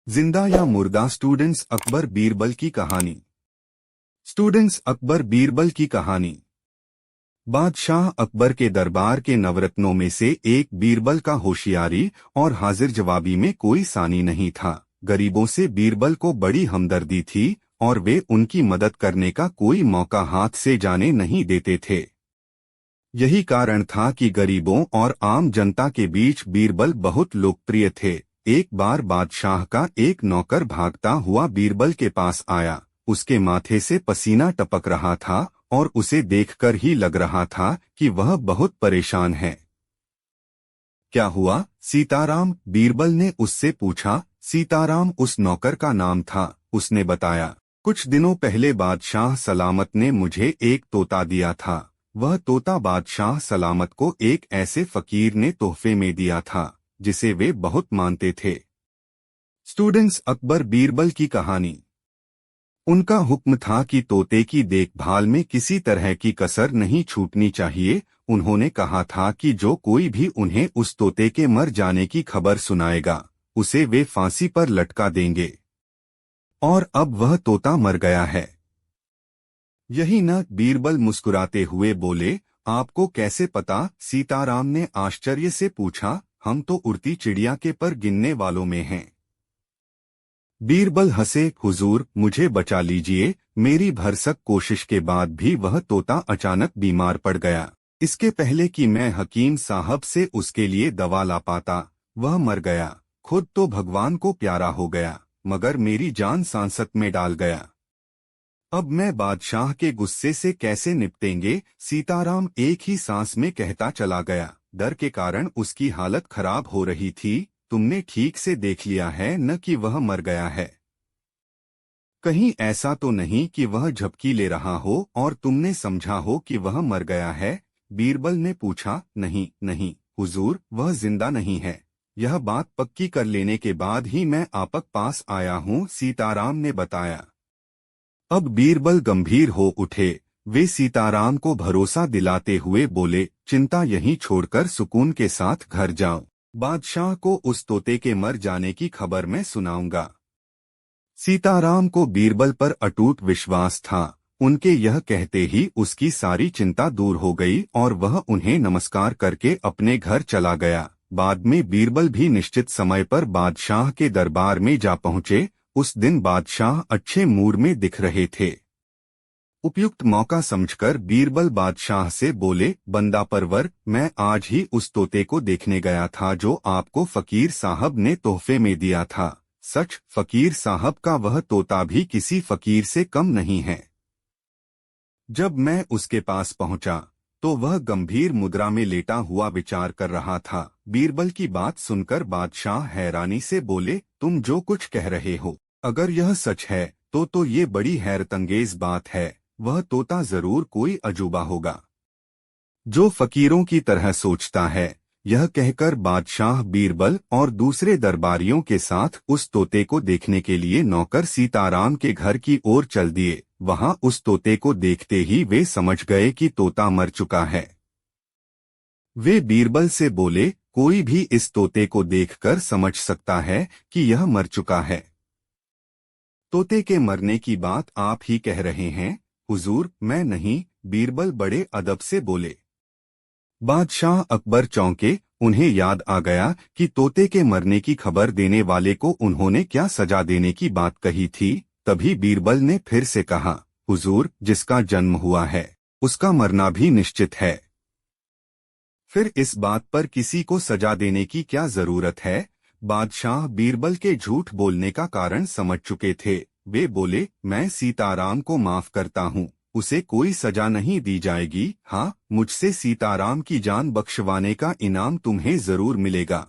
जिंदा या मुर्दा स्टूडेंट्स अकबर बीरबल की कहानी। स्टूडेंट्स अकबर बीरबल की कहानी। बादशाह अकबर के दरबार के नवरत्नों में से एक बीरबल का होशियारी और हाजिर जवाबी में कोई सानी नहीं था। गरीबों से बीरबल को बड़ी हमदर्दी थी और वे उनकी मदद करने का कोई मौका हाथ से जाने नहीं देते थे। यही कारण था कि गरीबों और आम जनता के बीच बीरबल बहुत लोकप्रिय थे। एक बार बादशाह का एक नौकर भागता हुआ बीरबल के पास आया। उसके माथे से पसीना टपक रहा था और उसे देखकर ही लग रहा था कि वह बहुत परेशान है। क्या हुआ सीताराम? बीरबल ने उससे पूछा। सीताराम उस नौकर का नाम था। उसने बताया, कुछ दिनों पहले बादशाह सलामत ने मुझे एक तोता दिया था। वह तोता बादशाह सलामत को एक ऐसे फकीर ने तोहफे में दिया था जिसे वे बहुत मानते थे। स्टूडेंट्स अकबर बीरबल की कहानी। उनका हुक्म था कि तोते की देखभाल में किसी तरह की कसर नहीं छूटनी चाहिए। उन्होंने कहा था कि जो कोई भी उन्हें उस तोते के मर जाने की खबर सुनाएगा उसे वे फांसी पर लटका देंगे। और अब वह तोता मर गया है। यही न? बीरबल मुस्कुराते हुए बोले। आपको कैसे पता? सीताराम ने आश्चर्य से पूछा। हम तो उड़ती चिड़िया के पर गिनने वालों में हैं। बीरबल हंसे। हुजूर, मुझे बचा लीजिए। मेरी भरसक कोशिश के बाद भी वह तोता अचानक बीमार पड़ गया। इसके पहले कि मैं हकीम साहब से उसके लिए दवा ला पाता वह मर गया। खुद तो भगवान को प्यारा हो गया मगर मेरी जान सांसत में डाल गया। अब मैं बादशाह के गुस्से से कैसे निपटेंगे? सीताराम एक ही सांस में कहता चला गया। डर के कारण उसकी हालत खराब हो रही थी। तुमने ठीक से देख लिया है न कि वह मर गया है? कहीं ऐसा तो नहीं कि वह झपकी ले रहा हो और तुमने समझा हो कि वह मर गया है? बीरबल ने पूछा। नहीं नहीं हुजूर, वह जिंदा नहीं है। यह बात पक्की कर लेने के बाद ही मैं आपक पास आया हूँ, सीताराम ने बताया। अब बीरबल गंभीर हो उठे। वे सीताराम को भरोसा दिलाते हुए बोले, चिंता यहीं छोड़कर सुकून के साथ घर जाओ। बादशाह को उस तोते के मर जाने की खबर मैं सुनाऊंगा। सीताराम को बीरबल पर अटूट विश्वास था। उनके यह कहते ही उसकी सारी चिंता दूर हो गई और वह उन्हें नमस्कार करके अपने घर चला गया। बाद में बीरबल भी निश्चित समय पर बादशाह के दरबार में जा पहुंचे। उस दिन बादशाह अच्छे मूड में दिख रहे थे। उपयुक्त मौका समझकर बीरबल बादशाह से बोले, बंदा परवर, मैं आज ही उस तोते को देखने गया था जो आपको फकीर साहब ने तोहफे में दिया था। सच, फकीर साहब का वह तोता भी किसी फकीर से कम नहीं है। जब मैं उसके पास पहुंचा तो वह गंभीर मुद्रा में लेटा हुआ विचार कर रहा था। बीरबल की बात सुनकर बादशाह हैरानी से बोले, तुम जो कुछ कह रहे हो, अगर यह सच है तो ये बड़ी हैरतंगेज बात है। वह तोता जरूर कोई अजूबा होगा जो फकीरों की तरह सोचता है। यह कहकर बादशाह बीरबल और दूसरे दरबारियों के साथ उस तोते को देखने के लिए नौकर सीताराम के घर की ओर चल दिए। वहां उस तोते को देखते ही वे समझ गए कि तोता मर चुका है। वे बीरबल से बोले, कोई भी इस तोते को देखकर समझ सकता है कि यह मर चुका है। तोते के मरने की बात आप ही कह रहे हैं हुजूर, मैं नहीं। बीरबल बड़े अदब से बोले। बादशाह अकबर चौंके। उन्हें याद आ गया कि तोते के मरने की खबर देने वाले को उन्होंने क्या सजा देने की बात कही थी। तभी बीरबल ने फिर से कहा, हुजूर, जिसका जन्म हुआ है उसका मरना भी निश्चित है। फिर इस बात पर किसी को सजा देने की क्या जरूरत है? बादशाह बीरबल के झूठ बोलने का कारण समझ चुके थे। वे बोले, मैं सीताराम को माफ करता हूँ, उसे कोई सजा नहीं दी जाएगी। हाँ, मुझसे सीताराम की जान बख्शवाने का इनाम तुम्हें जरूर मिलेगा।